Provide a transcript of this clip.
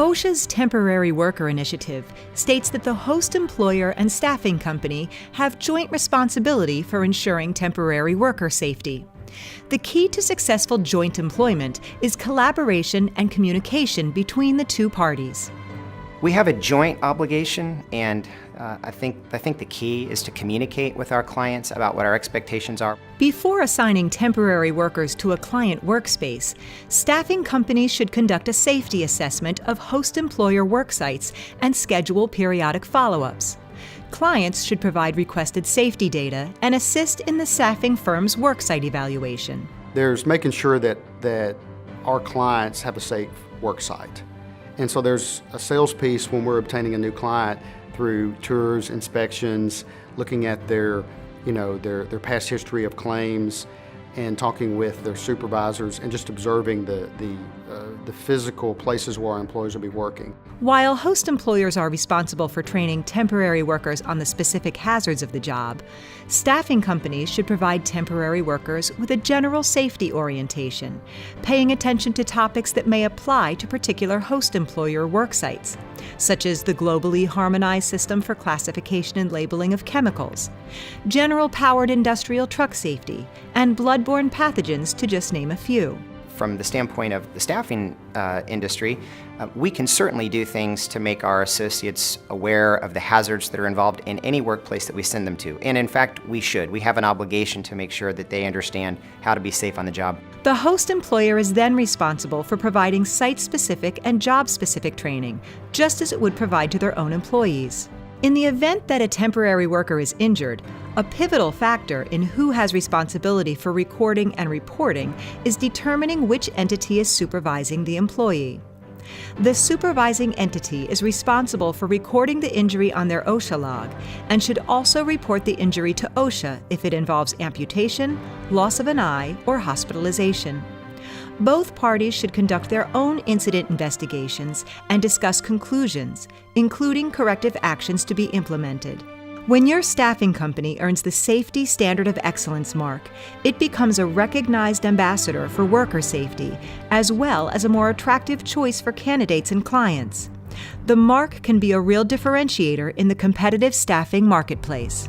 OSHA's Temporary Worker Initiative states that the host employer and staffing company have joint responsibility for ensuring temporary worker safety. The key to successful joint employment is collaboration and communication between the two parties. We have a joint obligation, and I think the key is to communicate with our clients about what our expectations are. Before assigning temporary workers to a client workspace, staffing companies should conduct a safety assessment of host employer work sites and schedule periodic follow-ups. Clients should provide requested safety data and assist in the staffing firm's worksite evaluation. There's making sure that our clients have a safe worksite. And so there's a sales piece when we're obtaining a new client through tours, inspections, looking at their past history of claims, and talking with their supervisors and just observing the physical places where our employees will be working. While host employers are responsible for training temporary workers on the specific hazards of the job, staffing companies should provide temporary workers with a general safety orientation, paying attention to topics that may apply to particular host employer work sites, such as the globally harmonized system for classification and labeling of chemicals, general powered industrial truck safety, and bloodborne pathogens, to just name a few. From the standpoint of the staffing industry, we can certainly do things to make our associates aware of the hazards that are involved in any workplace that we send them to. And in fact, we should. We have an obligation to make sure that they understand how to be safe on the job. The host employer is then responsible for providing site-specific and job-specific training, just as it would provide to their own employees. In the event that a temporary worker is injured, a pivotal factor in who has responsibility for recording and reporting is determining which entity is supervising the employee. The supervising entity is responsible for recording the injury on their OSHA log and should also report the injury to OSHA if it involves amputation, loss of an eye, or hospitalization. Both parties should conduct their own incident investigations and discuss conclusions, including corrective actions to be implemented. When your staffing company earns the Safety Standard of Excellence mark, it becomes a recognized ambassador for worker safety, as well as a more attractive choice for candidates and clients. The mark can be a real differentiator in the competitive staffing marketplace.